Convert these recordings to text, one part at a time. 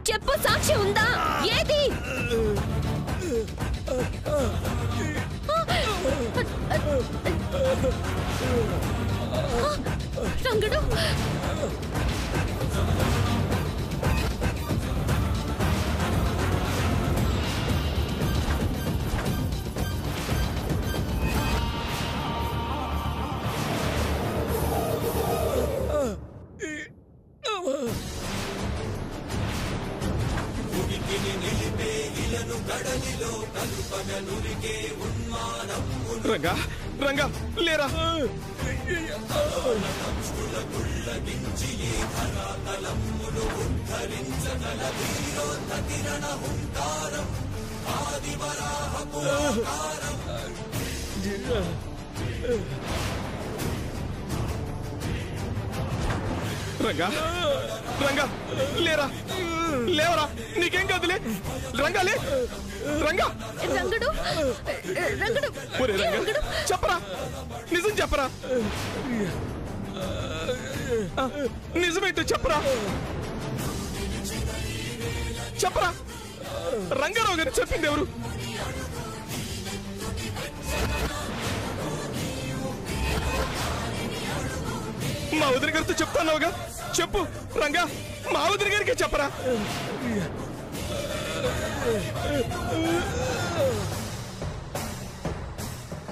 చెప్పు, సాక్షి ఉందా? ఏది? రంగడు, రంగా రంగా లేరా? రంగా రంగా లేరా? లేవరా? నీకేం కాదులే. రంగాలే. రంగా. రంగడు, రంగడు, ఒరే రంగా, చెప్పరా, నిజం చెప్పరా, నిజమైతే చెప్పరా, చెప్పరా. రంగారావు గారు చెప్పింది ఎవరు? మా వదిన గారితో చెప్తాన్నావుగా, చెప్పు రంగా. మా వదిన గారికి చెప్పరా.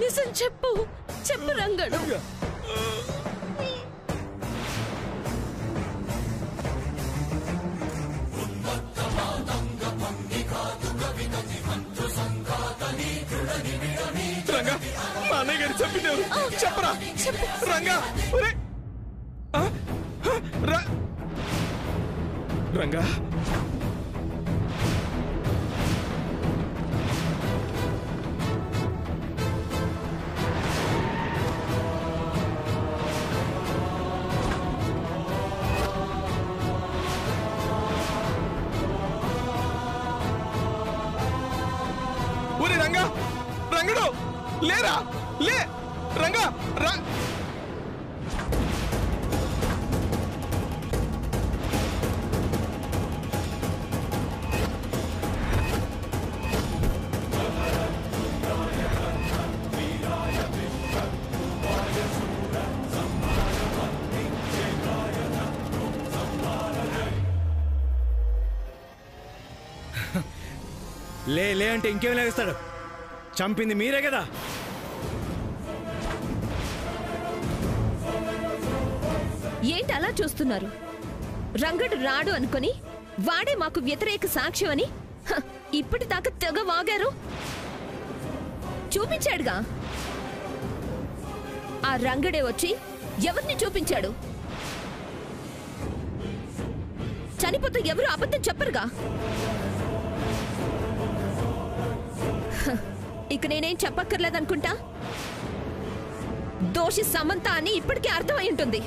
నిజం చెప్పు, చెప్పు రంగడు. రంగా, మా అన్నయ్య గారు చెప్పింది ఎవరు? చెప్పరా. రంగా. రంగా, ఒరే రంగా, రంగడు లేరా? లే రంగా. లే లే అంటే ఇంకేం లేస్తాడు? చంపింది మీరే కదా. ఏంటి అలా చూస్తున్నారు? రంగడు రాడు అనుకుని వాడే మాకు వ్యతిరేక సాక్ష్యం అని ఇప్పటిదాకా తెగ వాగారు. చూపించాడుగా. ఆ రంగడే వచ్చి ఎవరిని చూపించాడు? చనిపోతే ఎవరు అబద్ధం చెప్పరుగా. ఇక నేనేం చెప్పక్కర్లేదనుకుంటా. దోషి సమంత అని ఇప్పటికే అర్థమై ఉంటుంది.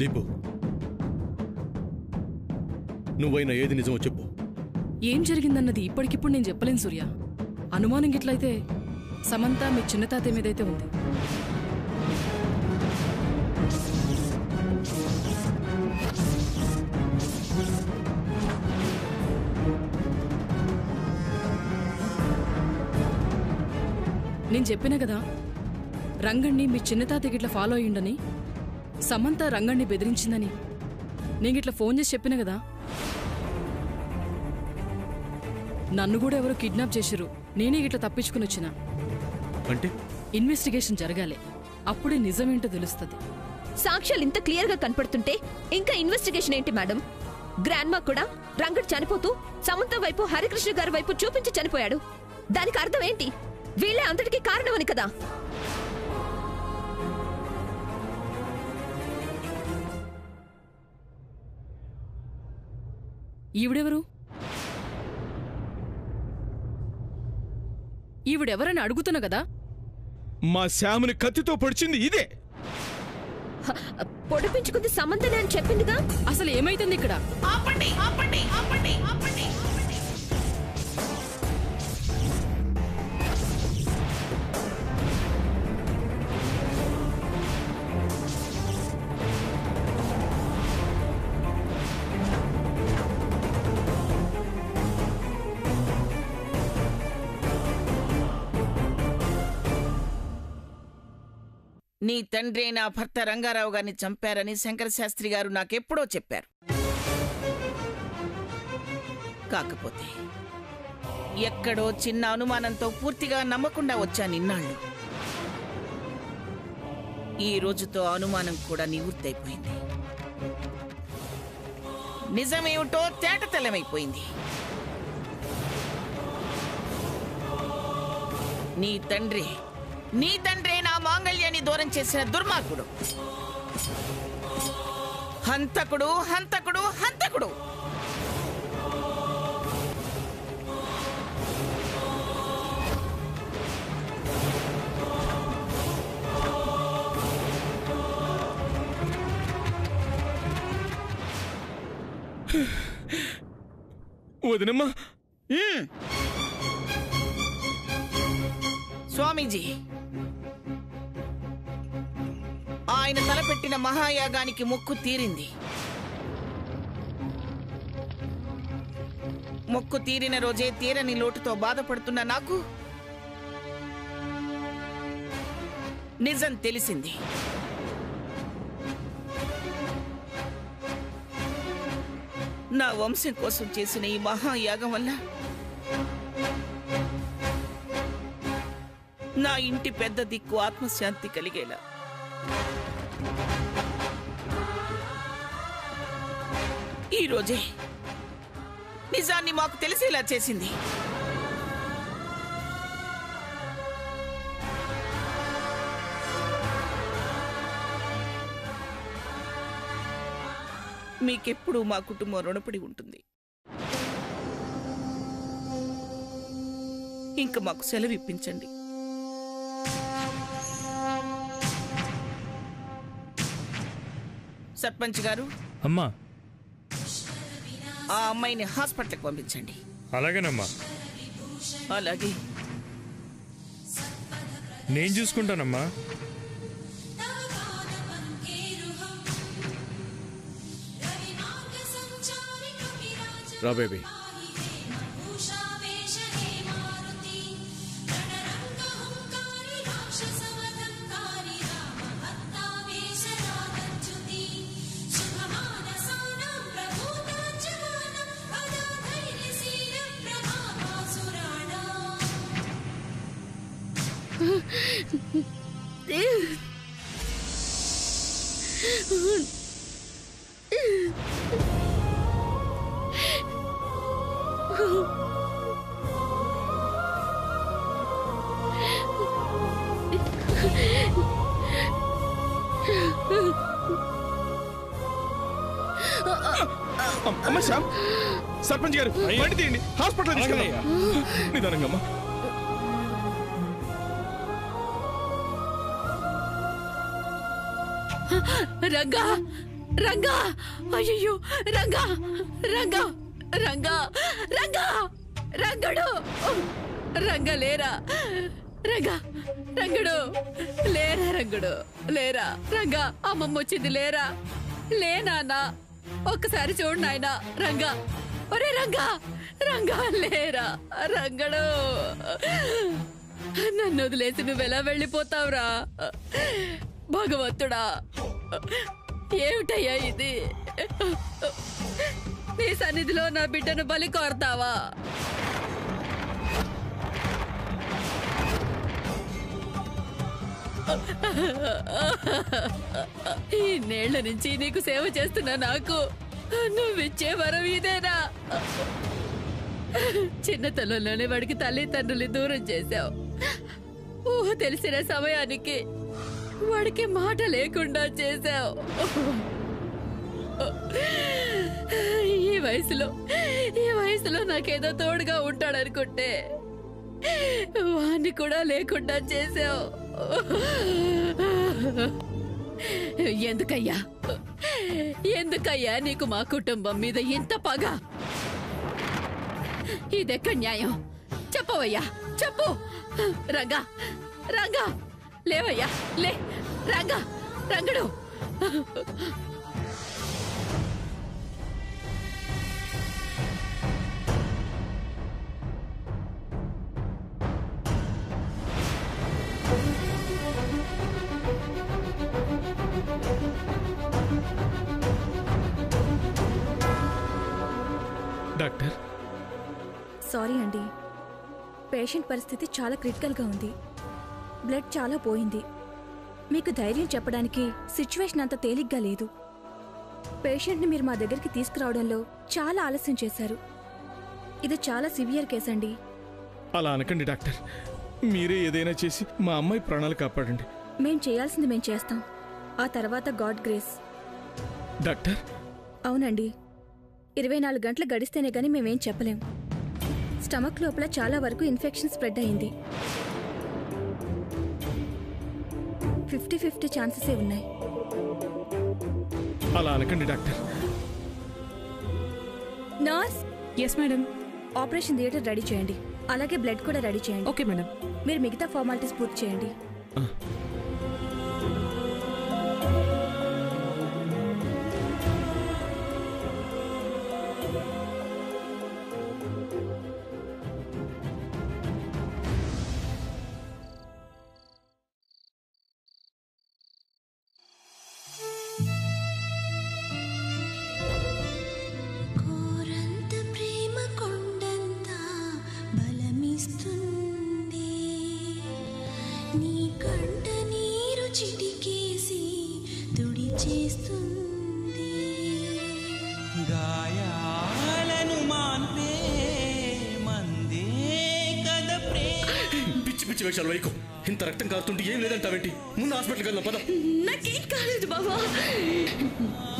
దీపు, నువ్వైనా ఏది నిజమో చెప్పు. ఏం జరిగిందన్నది ఇప్పటికిప్పుడు నేను చెప్పలేను సూర్య. అనుమానం గిట్లయితే సమంత మీ చిన్న తాతయ్య మీదైతే ఉంది. నేను చెప్పినా కదా, రంగణ్ణి మీ చిన్న తాతయ్య గిట్ల ఫాలో అయ్యిండని. సమంత రంగణ్ణి బెదిరించిందని నేను గిట్ల ఫోన్ చేసి చెప్పినా కదా. నన్ను కూడా ఎవరో కిడ్నాప్ చేసిరు. నేనే గిట్ల తప్పించుకుని వచ్చిన. అంటే ఇన్వెస్టిగేషన్ జరగాలి, అప్పుడే నిజమేంటో తెలుస్తుంది. సాక్ష్యాలు ఇంత క్లియర్ గా కనపడుతుంటే ఇంకా ఇన్వెస్టిగేషన్ ఏంటి మేడం? గ్రాండ్ మా కూడా రంగడు చనిపోతూ సమంత వైపు హరికృష్ణ గారి వైపు చూపించి చనిపోయాడు. దానికి అర్థం ఏంటి? వీళ్ళే అంతటికీ కారణమని కదా. ఈవిడెవరు? ఈవిడెవరని అడుగుతున్నా కదా. మా శ్యాముని కత్తితో పొడిచింది ఇదే. పొడిపించుకుంది సమంతనే అని చెప్పిందిగా. అసలు ఏమైతుంది ఇక్కడ? ఆపండి ఆపండి ఆపండి ఆపండి. నీ తండ్రి నా భర్త రంగారావు గారిని చంపారని శంకరశాస్త్రి గారు నాకెప్పుడో చెప్పారు. కాకపోతే ఎక్కడో చిన్న అనుమానంతో పూర్తిగా నమ్మకుండా వచ్చానిన్నాళ్ళు. ఈ రోజుతో అనుమానం కూడా నివృత్తైపోయింది. నిజమేమిటో తేటతెల్లమైపోయింది. నీ తండ్రే నా మాంగళ్యాన్ని దూరం చేసిన దుర్మార్గుడు, హంతకుడు హంతకుడు హంతకుడు. వదినమ్మా, స్వామీజీ, ఆయన తలపెట్టిన మహాయాగానికి మొక్కు తీరింది. మొక్కు తీరిన రోజే తీరని లోటుతో బాధపడుతున్న నాకు నిజం తెలిసింది. నా వంశం కోసం చేసిన ఈ మహాయాగం వల్ల నా ఇంటి పెద్ద దిక్కు ఆత్మశాంతి కలిగేలా ఈరోజే నిజాన్ని మాకు తెలిసేలా చేసింది. మీకెప్పుడూ మా కుటుంబం రుణపడి ఉంటుంది. ఇంక మాకు సెలవు ఇప్పించండి. సర్పంచ్ గారు, అమ్మా, ఆ అమ్మాయిని హాస్పిటల్కి పంపించండి. అలాగేనమ్మా. అలాగే. నేను చూసుకుంటానమ్మా. రా బేబీ. అమ్మా శ్యామ్, సర్పంచ్ గారు బండి తీయండి, హాస్పిటల్ తీసుకెళ్ళాలి. నిదానంగా అమ్మా. రంగా, రంగా, అయ్యో, రంగా, రంగా, రంగా, రంగా, రంగడు, రంగా లేరా, రంగా, రంగడు లేరా, రంగడు లేరా, రంగా, అమ్మమ్మ వచ్చింది లేరా, లేనా, ఒక్కసారి చూడు నాయనా, రంగా, ఒరే రంగా, రంగా లేరా, రంగడు, నన్ను వదిలేసి నువ్వెలా వెళ్ళిపోతావురా భగవంతుడా, ఏమిటయ్యా ఇది? నీ సన్నిధిలో నా బిడ్డను బలి కోరతావా? ఈ నేళ్ల నుంచి నీకు సేవ చేస్తున్నా నాకు నువ్విచ్చే వరం ఇదేనా? చిన్నతనంలోనే వాడికి తల్లిదండ్రులు దూరం చేశావు. ఊహ తెలిసిన సమయానికి వాడికి మాట లేకుండా చేశావు. ఈ వయసులో నాకేదో తోడుగా ఉంటాడనుకుంటే వాణ్ణి కూడా లేకుండా చేశావు. ఎందుకయ్యా నీకు మా కుటుంబం మీద ఇంత పగ? ఇదెక్కడ న్యాయం? చెప్పవయ్యా, చెప్పు. రంగా, రంగా, లేవయ్యా, లే, రంగా, రంగడు. డాక్టర్ సారీ అండి, పేషెంట్ పరిస్థితి చాలా క్రిటికల్గా ఉంది. బ్లడ్ చాలా పోయింది. మీకు ధైర్యం చెప్పడానికి సిచ్యువేషన్ అంత తేలిగ్గా లేదు. పేషెంట్ని మీరు మా దగ్గరికి తీసుకురావడంలో చాలా ఆలస్యం చేశారు. ఇది చాలా సివియర్ కేసు అండి. అలా అనకండి డాక్టర్. మీరే ఏదైనా చేసి మా అమ్మాయి ప్రాణాలు కాపాడండి. మేం చేయాల్సింది మేం చేస్తాం. ఆ తర్వాత గాడ్ గ్రేస్. డాక్టర్ అవునండి, 24 గంటలు గడిస్తేనే గానీ మేమేం చెప్పలేం. స్టమక్ లోపల చాలా వరకు ఇన్ఫెక్షన్ స్ప్రెడ్ అయింది. 50-50 ఛాన్సెసే ఉన్నాయి. అలా అనకండి doctor. Nurse, yes madam. Operation theatre ready చేయండి. అలాగే బ్లడ్ కూడా రెడీ చేయండి. Okay madam. మీరు మిగతా ఫార్మాలిటీస్ పూర్తి చేయండి. పిచ్చి వేషాలు వైకు. ఇంత రక్తం కారుతుంటే ఏం లేదంటావేంటి? ముందు హాస్పిటల్కి వెళ్దాం పద. నాకేం కాలేదు బాబా.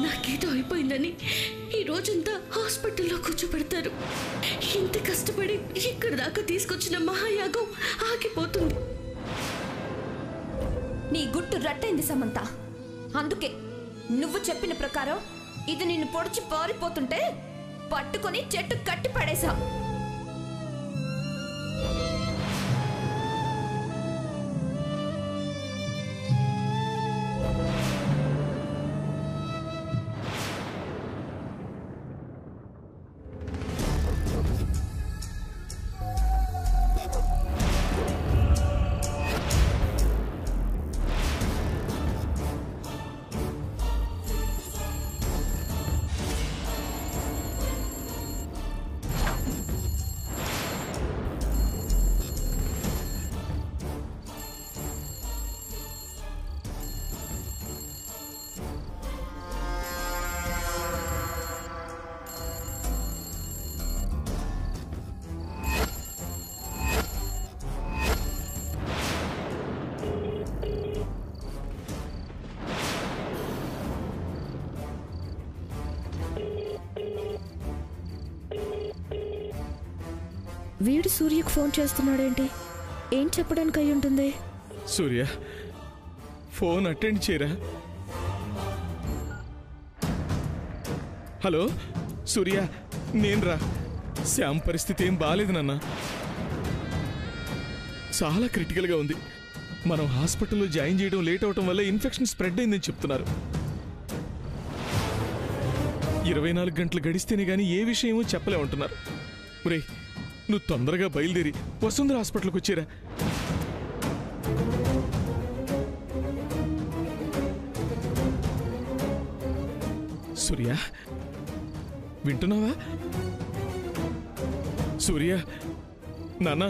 నాకేదో అయిపోయిందని ఈ రోజంతా హాస్పిటల్లో కూర్చోబెడతారు. ఇంత కష్టపడి ఇక్కడ దాకా తీసుకొచ్చిన మహాయాగం ఆగిపోతుంది. నీ గుట్టు రట్టయింది సమంత. అందుకే నువ్వు చెప్పిన ప్రకారం ఇది నిన్ను పొడిచి పారిపోతుంటే పట్టుకొని చెట్టు కట్టి పడేశా. వీడు సూర్యకు ఫోన్ చేస్తున్నాడేంటి? ఏం చెప్పడానికి అయి ఉంటుంది? సూర్య, ఫోన్ అటెండ్ చేయరా. హలో సూర్య, నేను రా. శ్యామ్ పరిస్థితి ఏం బాలేదు నాన్న. చాలా క్రిటికల్గా ఉంది. మనం హాస్పిటల్లో జాయిన్ చేయడం లేట్ అవటం వల్ల ఇన్ఫెక్షన్ స్ప్రెడ్ అయిందని చెప్తున్నారు. 24 గంటలు గడిస్తేనే గానీ ఏ విషయమో చెప్పలేమంటున్నారు. ఒరేయ్, నువ్వు తొందరగా బయలుదేరి వసుంధర హాస్పిటల్కి వచ్చేరా. సూర్య, వింటున్నావా? సూర్య, నాన్న,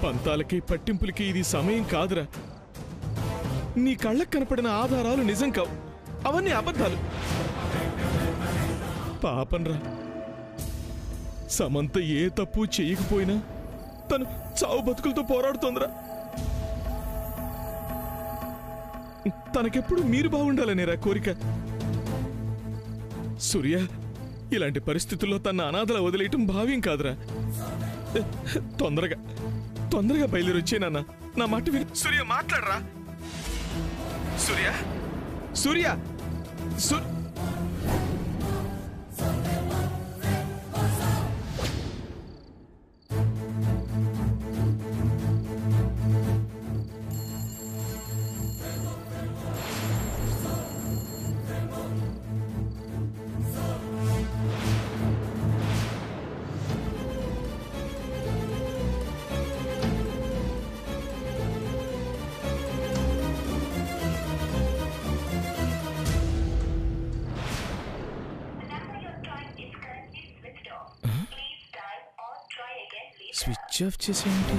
పంతాలకి పట్టింపులకి ఇది సమయం కాదురా. నీ కళ్ళకు కనపడిన ఆధారాలు నిజం కావు, అవన్నీ అబద్ధాలు. పాపన్రా, సమంత ఏ తప్పు చేయకపోయినా తను చావు బతుకులతో పోరాడుతోందిరా. తనకెప్పుడు మీరు బాగుండాలనేరా కోరిక. సూర్య, ఇలాంటి పరిస్థితుల్లో తన అనాథల వదిలేయటం భావ్యం కాదురా. తొందరగా బయలుదేరి వచ్చేనన్నా. నా మాట విని సూర్య మాట్లాడరా. సూర్య, సూర్య, స్విచ్ ఆఫ్ చేసేయండి.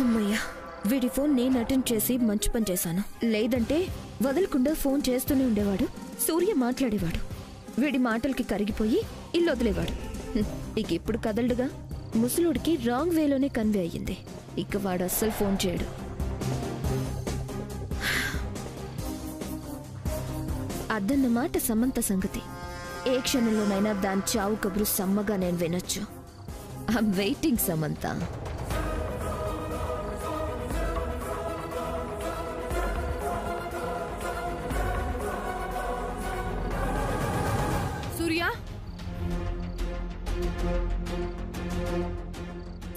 అమ్మయ్యా, వీడి ఫోన్ నేను అటెండ్ చేసి మంచి పని చేశాను. లేదంటే వదలకుండా ఫోన్ చేస్తూనే ఉండేవాడు. సూర్య మాట్లాడేవాడు. వీడి మాటలకి కరిగిపోయి ఇల్లు వదిలేవాడు. ఇక ఇప్పుడు కదలడుగా. ముసలుడికి రాంగ్ వేలోనే కన్వే అయ్యింది. ఇక వాడు అస్సలు ఫోన్ చేయడు. అదన్నమాట సమంత సంగతి. ఏ క్షణంలోనైనా దాని చావు కబురు సమ్మగా నేను వినొచ్చు. I'm waiting Samantha. సూర్య,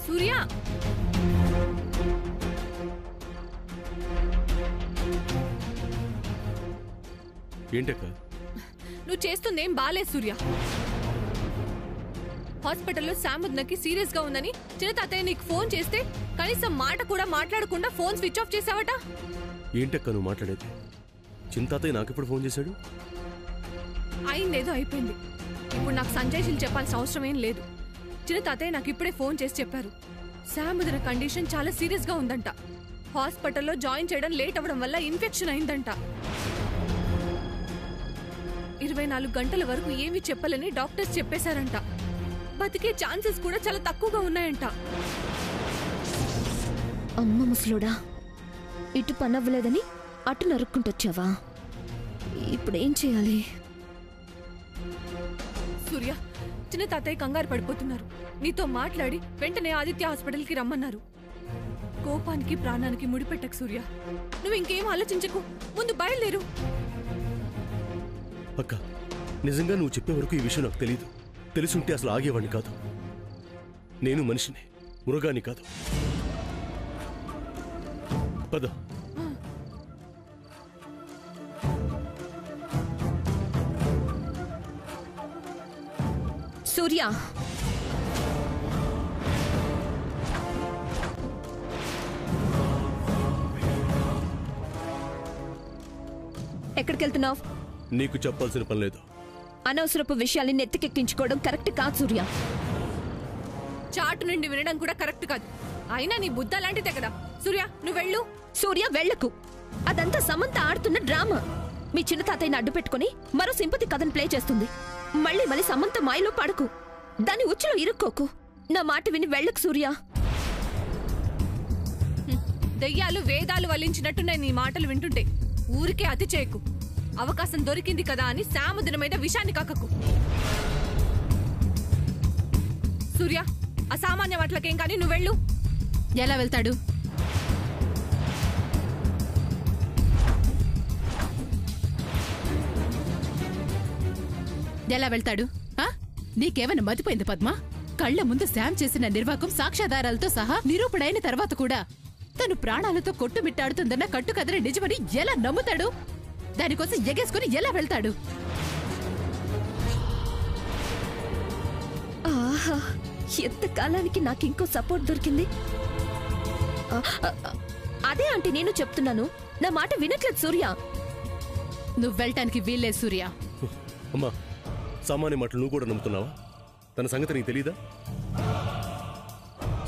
సూర్య, ఏంటక్క? నువ్వు చేస్తుందేం బాలేదు సూర్య. హాస్పిటల్లో శాముద్నకి సీరియస్ గా ఉందని చిన్న తాతయ్య నీకు ఫోన్ చేస్తే కనీసం మాట కూడా మాట్లాడకుండా ఫోన్ స్విచ్ ఆఫ్ చేసావట. ఏంటక్క నువ్వు మాట్లాడేది? చింతాతయ్య నాకెప్పుడు ఫోన్ చేశాడు? అయిందేదో అయిపోయింది. ఇప్పుడు నాకు సంజయ్షిల్ చెప్పాల్సిన అవసరం ఏం లేదు. చిన్న తాతయ్య నాకు ఇప్పుడే ఫోన్ చేసి చెప్పారు. శాముద్న కండిషన్ చాలా సీరియస్ గా ఉందంట. హాస్పిటల్లో జాయిన్ చేయడం లేట్ అవ్వడం వల్ల ఇన్ఫెక్షన్ అయిందంట. 24 గంటల వరకు ఏమీ చెప్పాలని డాక్టర్స్ చెప్పేశారంట. బతికే ఛాన్సెస్ కూడా చాలా తక్కువగా ఉన్నాయంట. అమ్మ ముసలోడా, ఇటు పనవ్వలేదని అటు నరుక్కుంటొచ్చావా? ఇప్పుడేం చేయాలి? సూర్య, చిన్న తాతయ్య కంగారు పడిపోతున్నారు. నీతో మాట్లాడి వెంటనే ఆదిత్య హాస్పిటల్కి రమ్మన్నారు. కోపానికి ప్రాణానికి ముడిపెట్టకు సూర్య. నువ్వు ఇంకేం ఆలోచించకు, ముందు బయలుదేరు. అక్క, నిజంగా నువ్వు చెప్పే వరకు ఈ విషయం నాకు తెలియదు. తెలుసుంటే అసలు ఆగేవాడిని కాదు. నేను మనిషిని, మురగాని కాదు. పద. సూర్య, ఎక్కడికెళ్తున్నావు? నీకు చెప్పాల్సిన పని లేదు. అనవసరపు విషయాల్ని నెత్తికెక్కించుకోవడం కరెక్ట్ కాదు సూర్య. చాటు నుండి వినడం కూడా కరెక్ట్ కాదు. అయినా నీ బుద్ధ లాంటిదే కదా. సూర్య, నువ్వు వెళ్ళు. సూర్య, వెళ్లకు. అదంతా సమంత ఆడుతున్న డ్రామా. మీ చిన్న తాతయ్యని అడ్డు పెట్టుకుని మరో సింపతి కథను ప్లే చేస్తుంది. మళ్ళీ సమంత మాయలో పడకు, దాని ఉచ్చులో ఇరుక్కోకు. నా మాట విని వెళ్ళకు సూర్య. దెయ్యాలు వేదాలు వల్లించినట్టున్నాయి నీ మాటలు వింటుంటే. ఊరికే అతి చేయకు. అవకాశం దొరికింది కదా అని శాముద్ర మీద విషాన్ని కక్కకు. సూర్య, అసామాన్య వాట్లకేం కానీ నువ్వు వెళ్ళు. ఎలా వెళ్తాడు? ఎలా వెళ్తాడు? నీకేమైనా మతిపోయింది పద్మ? కళ్ల ముందు శామ్ చేసిన నిర్వాకం సాక్ష్యాధారాలతో సహా నిరూపణైన తర్వాత కూడా తను ప్రాణాలతో కొట్టుమిట్టాడుతుందన్న కట్టుకథని నిజమని ఎలా నమ్ముతాడు? దానికోసం ఎగేసుకుని ఎలా వెళ్తాడు? ఆహా, ఎంత కాలానికి నాకింకో సపోర్ట్ దొరికింది. అదే అంటే నేను చెప్తున్నాను. నా మాట వినట్లేదు సూర్య. నువ్వు వెళ్ళటానికి వీల్లేదు సూర్య. అమ్మా, సామాన్య మాటలు నువ్వు కూడా నమ్ముతున్నావా? తన సంగతి నీకు తెలీదా?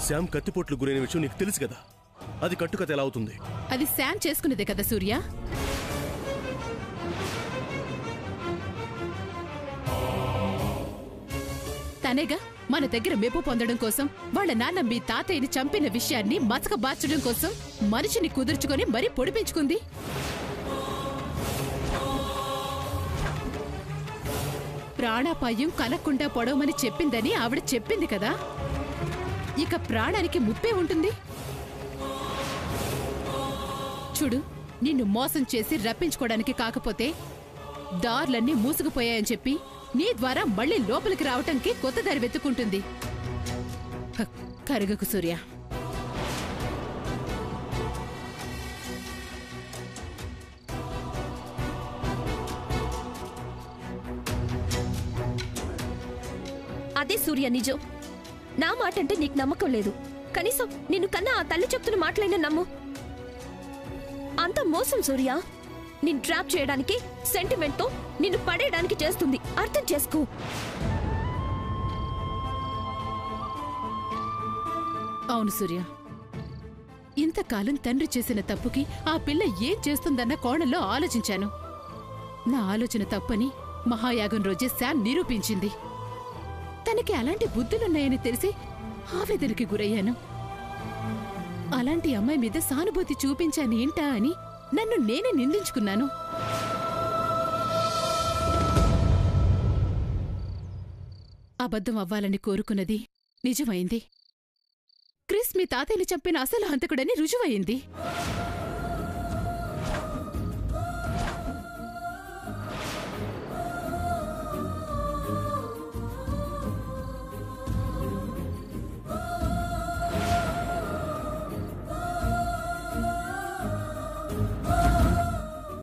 శ్యామ్ కత్తిపోట్లు గురైన విషయం నీకు తెలుసు కదా. అది కట్టుకథ ఎలా అవుతుంది? అది శామ్ చేసుకునేదే కదా సూర్య. తనేగా మన దగ్గర మెప్పు పొందడం కోసం వాళ్ళ నాన్న మీ తాతయ్యని చంపిన విషయాన్ని మసక బార్చడం కోసం మనిషిని కుదుర్చుకొని మరీ పొడిపించుకుంది. ప్రాణాపాయం కలక్కుండా పొడవమని చెప్పిందని ఆవిడ చెప్పింది కదా. ఇక ప్రాణానికి ముప్పే ఉంటుంది. చూడు, నిన్ను మోసం చేసి రప్పించుకోవడానికి కాకపోతే దారులన్నీ మూసుకుపోయాయని చెప్పి నీ ద్వారా మళ్ళీ లోపలికి రావటానికి కొత్త దారి వెతుక్కుంటుంది. కరగకు సూర్య. అదే సూర్య నిజం. నా మాట అంటే నీకు నమ్మకం లేదు. కనీసం నిన్ను కన్నా ఆ తల్లి చెప్తున్న మాటలైనా నమ్ము. అంత మోసం సూర్య. నిన్ను ట్రాప్ చేయడానికి, సెంటిమెంట్ తో నిన్ను పడేయడానికి చేస్తుంది. అర్థం చేసుకో. అవును సూర్య, ఇంతకాలం తండ్రి చేసిన తప్పుకి ఆ పిల్ల ఏం చేస్తుందన్న కోణంలో ఆలోచించాను. నా ఆలోచన తప్పని మహాయాగం రోజే శామ్ నిరూపించింది. తనకి అలాంటి బుద్ధులున్నాయని తెలిసి ఆవేదనకి గురయ్యాను. అలాంటి అమ్మాయి మీద సానుభూతి చూపించానేంటా అని నన్ను నేనే నిందించుకున్నాను. అబద్ధం అవ్వాలని కోరుకున్నది నిజమైంది. క్రిస్ మీ తాతయ్యని చంపిన అసలు హంతకుడని రుజువయింది.